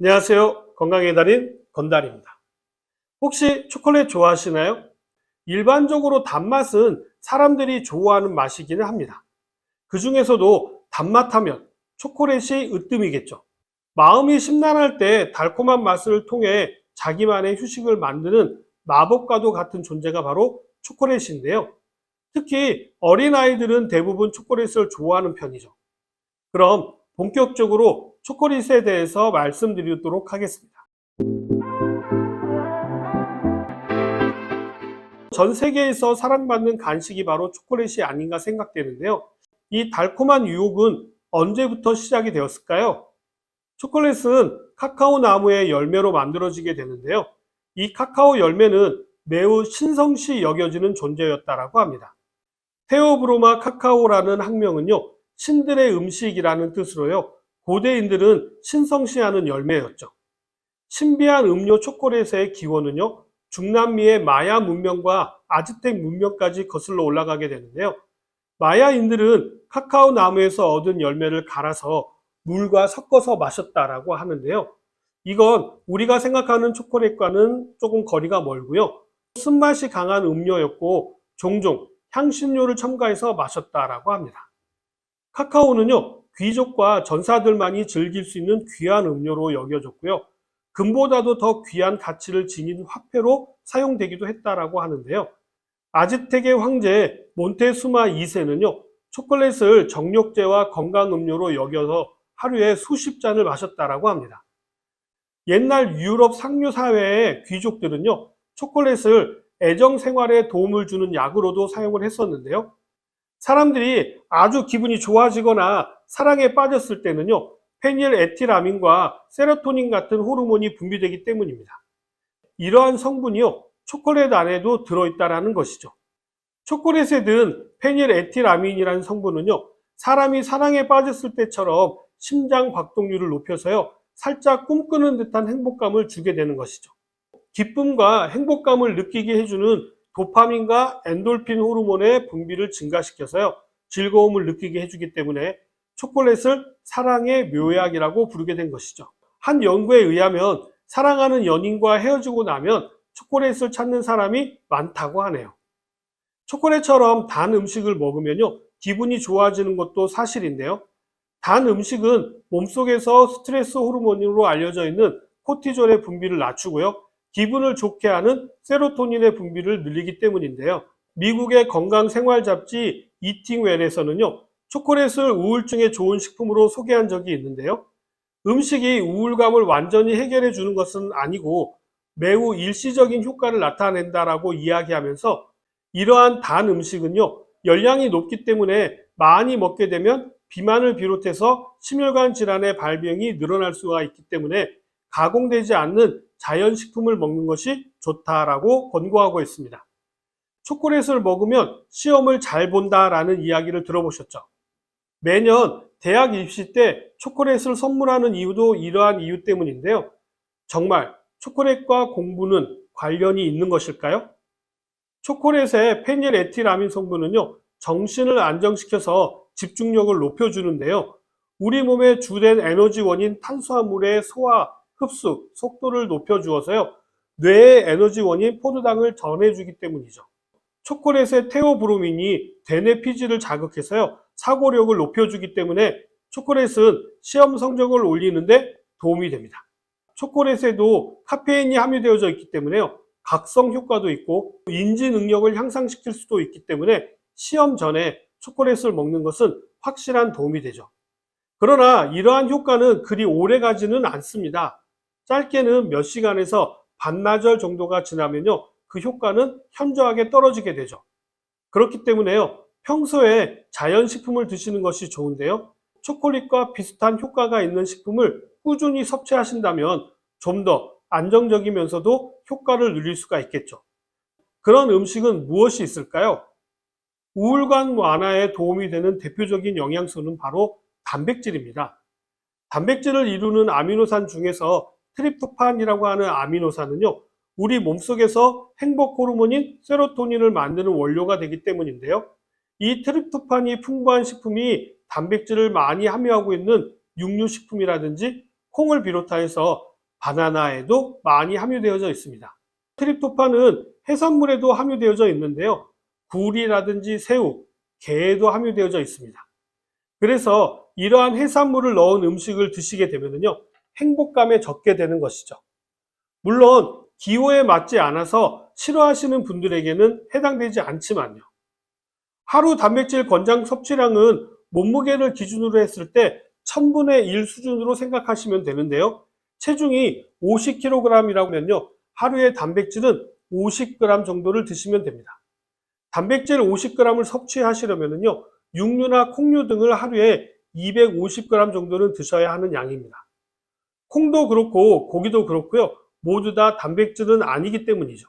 안녕하세요. 건강의 달인 건달입니다. 혹시 초콜릿 좋아하시나요? 일반적으로 단맛은 사람들이 좋아하는 맛이기는 합니다. 그 중에서도 단맛하면 초콜릿이 으뜸이겠죠. 마음이 심란할 때 달콤한 맛을 통해 자기만의 휴식을 만드는 마법과도 같은 존재가 바로 초콜릿인데요. 특히 어린아이들은 대부분 초콜릿을 좋아하는 편이죠. 그럼 본격적으로 초콜릿에 대해서 말씀드리도록 하겠습니다. 전 세계에서 사랑받는 간식이 바로 초콜릿이 아닌가 생각되는데요. 이 달콤한 유혹은 언제부터 시작이 되었을까요? 초콜릿은 카카오 나무의 열매로 만들어지게 되는데요. 이 카카오 열매는 매우 신성시 여겨지는 존재였다라고 합니다. 테오브로마 카카오라는 학명은요, 신들의 음식이라는 뜻으로요, 고대인들은 신성시하는 열매였죠. 신비한 음료 초콜릿의 기원은요, 중남미의 마야 문명과 아즈텍 문명까지 거슬러 올라가게 되는데요. 마야인들은 카카오 나무에서 얻은 열매를 갈아서 물과 섞어서 마셨다라고 하는데요. 이건 우리가 생각하는 초콜릿과는 조금 거리가 멀고요. 쓴맛이 강한 음료였고 종종 향신료를 첨가해서 마셨다라고 합니다. 카카오는요, 귀족과 전사들만이 즐길 수 있는 귀한 음료로 여겨졌고요. 금보다도 더 귀한 가치를 지닌 화폐로 사용되기도 했다라고 하는데요. 아즈텍의 황제 몬테수마 2세는요, 초콜릿을 정력제와 건강 음료로 여겨서 하루에 수십 잔을 마셨다라고 합니다. 옛날 유럽 상류 사회의 귀족들은요, 초콜릿을 애정 생활에 도움을 주는 약으로도 사용을 했었는데요. 사람들이 아주 기분이 좋아지거나 사랑에 빠졌을 때는요, 페닐에틸아민과 세로토닌 같은 호르몬이 분비되기 때문입니다. 이러한 성분이요, 초콜릿 안에도 들어있다라는 것이죠. 초콜릿에 든 페닐에틸아민이라는 성분은요, 사람이 사랑에 빠졌을 때처럼 심장 박동률을 높여서요, 살짝 꿈꾸는 듯한 행복감을 주게 되는 것이죠. 기쁨과 행복감을 느끼게 해주는 도파민과 엔돌핀 호르몬의 분비를 증가시켜서요, 즐거움을 느끼게 해주기 때문에 초콜릿을 사랑의 묘약이라고 부르게 된 것이죠. 한 연구에 의하면 사랑하는 연인과 헤어지고 나면 초콜릿을 찾는 사람이 많다고 하네요. 초콜릿처럼 단 음식을 먹으면요, 기분이 좋아지는 것도 사실인데요. 단 음식은 몸속에서 스트레스 호르몬으로 알려져 있는 코티졸의 분비를 낮추고요, 기분을 좋게 하는 세로토닌의 분비를 늘리기 때문인데요. 미국의 건강생활 잡지 이팅웰에서는요, 초콜릿을 우울증에 좋은 식품으로 소개한 적이 있는데요. 음식이 우울감을 완전히 해결해 주는 것은 아니고 매우 일시적인 효과를 나타낸다라고 이야기하면서, 이러한 단 음식은요, 열량이 높기 때문에 많이 먹게 되면 비만을 비롯해서 심혈관 질환의 발병이 늘어날 수가 있기 때문에 가공되지 않는 자연식품을 먹는 것이 좋다라고 권고하고 있습니다. 초콜릿을 먹으면 시험을 잘 본다라는 이야기를 들어보셨죠? 매년 대학 입시 때 초콜릿을 선물하는 이유도 이러한 이유 때문인데요. 정말 초콜릿과 공부는 관련이 있는 것일까요? 초콜릿의 페닐에틸아민 성분은요, 정신을 안정시켜서 집중력을 높여주는데요. 우리 몸의 주된 에너지원인 탄수화물의 소화, 흡수, 속도를 높여주어서요, 뇌의 에너지원인 포도당을 전해주기 때문이죠. 초콜릿의 테오브로민이 대뇌 피질을 자극해서요, 사고력을 높여주기 때문에 초콜릿은 시험 성적을 올리는데 도움이 됩니다. 초콜릿에도 카페인이 함유되어져 있기 때문에요, 각성 효과도 있고 인지 능력을 향상시킬 수도 있기 때문에 시험 전에 초콜릿을 먹는 것은 확실한 도움이 되죠. 그러나 이러한 효과는 그리 오래 가지는 않습니다. 짧게는 몇 시간에서 반나절 정도가 지나면요, 그 효과는 현저하게 떨어지게 되죠. 그렇기 때문에요, 평소에 자연식품을 드시는 것이 좋은데요, 초콜릿과 비슷한 효과가 있는 식품을 꾸준히 섭취하신다면 좀 더 안정적이면서도 효과를 누릴 수가 있겠죠. 그런 음식은 무엇이 있을까요? 우울감 완화에 도움이 되는 대표적인 영양소는 바로 단백질입니다. 단백질을 이루는 아미노산 중에서 트립토판이라고 하는 아미노산은요, 우리 몸속에서 행복 호르몬인 세로토닌을 만드는 원료가 되기 때문인데요. 이 트립토판이 풍부한 식품이 단백질을 많이 함유하고 있는 육류식품이라든지 콩을 비롯해서 바나나에도 많이 함유되어져 있습니다. 트립토판은 해산물에도 함유되어져 있는데요. 굴이라든지 새우, 게에도 함유되어져 있습니다. 그래서 이러한 해산물을 넣은 음식을 드시게 되면요, 행복감에 젖게 되는 것이죠. 물론 기호에 맞지 않아서 싫어하시는 분들에게는 해당되지 않지만요. 하루 단백질 권장 섭취량은 몸무게를 기준으로 했을 때 1000분의 1 수준으로 생각하시면 되는데요. 체중이 50kg이라면요. 하루에 단백질은 50g 정도를 드시면 됩니다. 단백질 50g을 섭취하시려면요. 육류나 콩류 등을 하루에 250g 정도는 드셔야 하는 양입니다. 콩도 그렇고 고기도 그렇고요. 모두 다 단백질은 아니기 때문이죠.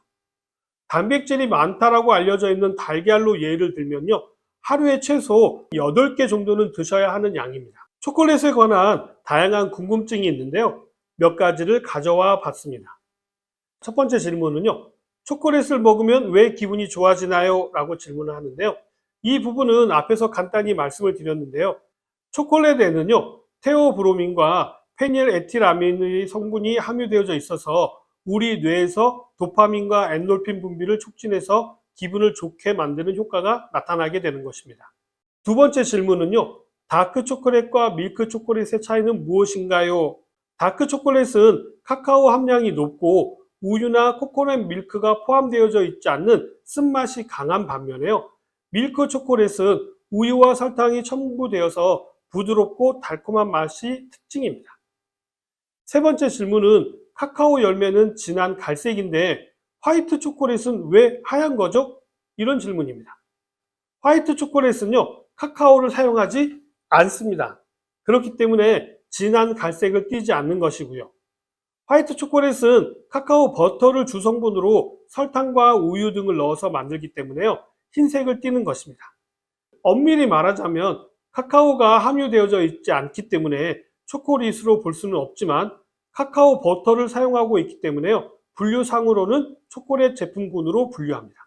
단백질이 많다라고 알려져 있는 달걀로 예를 들면요. 하루에 최소 8개 정도는 드셔야 하는 양입니다. 초콜릿에 관한 다양한 궁금증이 있는데요. 몇 가지를 가져와 봤습니다. 첫 번째 질문은요. 초콜릿을 먹으면 왜 기분이 좋아지나요? 라고 질문을 하는데요. 이 부분은 앞에서 간단히 말씀을 드렸는데요. 초콜릿에는요. 테오브로민과 페닐에틸아민의 성분이 함유되어져 있어서 우리 뇌에서 도파민과 엔돌핀 분비를 촉진해서 기분을 좋게 만드는 효과가 나타나게 되는 것입니다. 두 번째 질문은요. 다크 초콜릿과 밀크 초콜릿의 차이는 무엇인가요? 다크 초콜릿은 카카오 함량이 높고 우유나 코코넛 밀크가 포함되어져 있지 않는 쓴맛이 강한 반면에요. 밀크 초콜릿은 우유와 설탕이 첨부되어서 부드럽고 달콤한 맛이 특징입니다. 세 번째 질문은 카카오 열매는 진한 갈색인데 화이트 초콜릿은 왜 하얀 거죠? 이런 질문입니다. 화이트 초콜릿은요, 카카오를 사용하지 않습니다. 그렇기 때문에 진한 갈색을 띠지 않는 것이고요. 화이트 초콜릿은 카카오 버터를 주성분으로 설탕과 우유 등을 넣어서 만들기 때문에요, 흰색을 띠는 것입니다. 엄밀히 말하자면 카카오가 함유되어져 있지 않기 때문에 초콜릿으로 볼 수는 없지만 카카오 버터를 사용하고 있기 때문에요. 분류상으로는 초콜릿 제품군으로 분류합니다.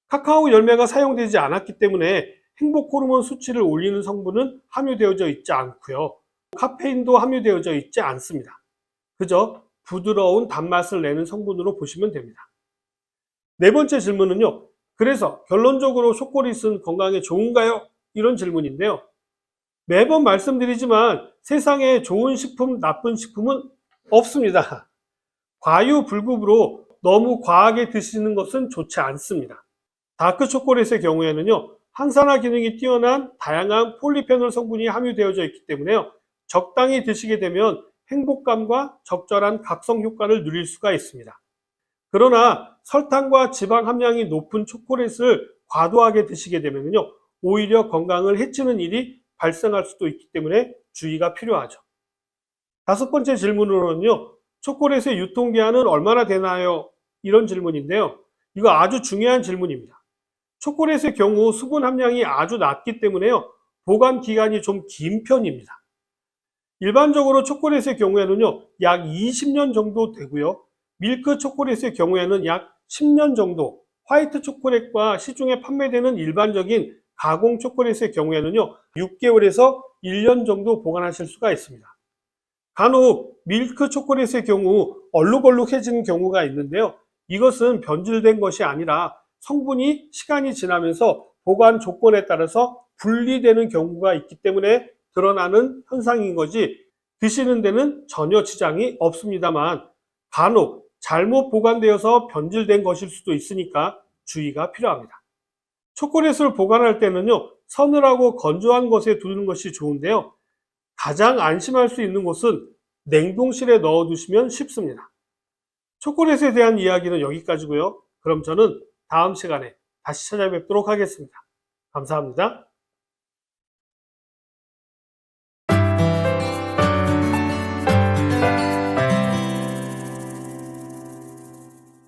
카카오 열매가 사용되지 않았기 때문에 행복 호르몬 수치를 올리는 성분은 함유되어져 있지 않고요. 카페인도 함유되어져 있지 않습니다. 그저 부드러운 단맛을 내는 성분으로 보시면 됩니다. 네 번째 질문은요. 그래서 결론적으로 초콜릿은 건강에 좋은가요? 이런 질문인데요. 매번 말씀드리지만 세상에 좋은 식품, 나쁜 식품은 없습니다. 과유불급으로 너무 과하게 드시는 것은 좋지 않습니다. 다크 초콜릿의 경우에는요, 항산화 기능이 뛰어난 다양한 폴리페놀 성분이 함유되어져 있기 때문에요, 적당히 드시게 되면 행복감과 적절한 각성 효과를 누릴 수가 있습니다. 그러나 설탕과 지방 함량이 높은 초콜릿을 과도하게 드시게 되면요, 오히려 건강을 해치는 일이 발생할 수도 있기 때문에 주의가 필요하죠. 다섯 번째 질문으로는요, 초콜릿의 유통기한은 얼마나 되나요? 이런 질문인데요. 이거 아주 중요한 질문입니다. 초콜릿의 경우 수분 함량이 아주 낮기 때문에요, 보관 기간이 좀 긴 편입니다. 일반적으로 초콜릿의 경우에는요, 약 20년 정도 되고요. 밀크 초콜릿의 경우에는 약 10년 정도, 화이트 초콜릿과 시중에 판매되는 일반적인 가공 초콜릿의 경우에는요, 6개월에서 1년 정도 보관하실 수가 있습니다. 간혹 밀크 초콜릿의 경우 얼룩얼룩해지는 경우가 있는데요. 이것은 변질된 것이 아니라 성분이 시간이 지나면서 보관 조건에 따라서 분리되는 경우가 있기 때문에 드러나는 현상인 거지, 드시는 데는 전혀 지장이 없습니다만 간혹 잘못 보관되어서 변질된 것일 수도 있으니까 주의가 필요합니다. 초콜릿을 보관할 때는요, 서늘하고 건조한 곳에 두는 것이 좋은데요. 가장 안심할 수 있는 곳은 냉동실에 넣어 두시면 쉽습니다. 초콜릿에 대한 이야기는 여기까지고요. 그럼 저는 다음 시간에 다시 찾아뵙도록 하겠습니다. 감사합니다.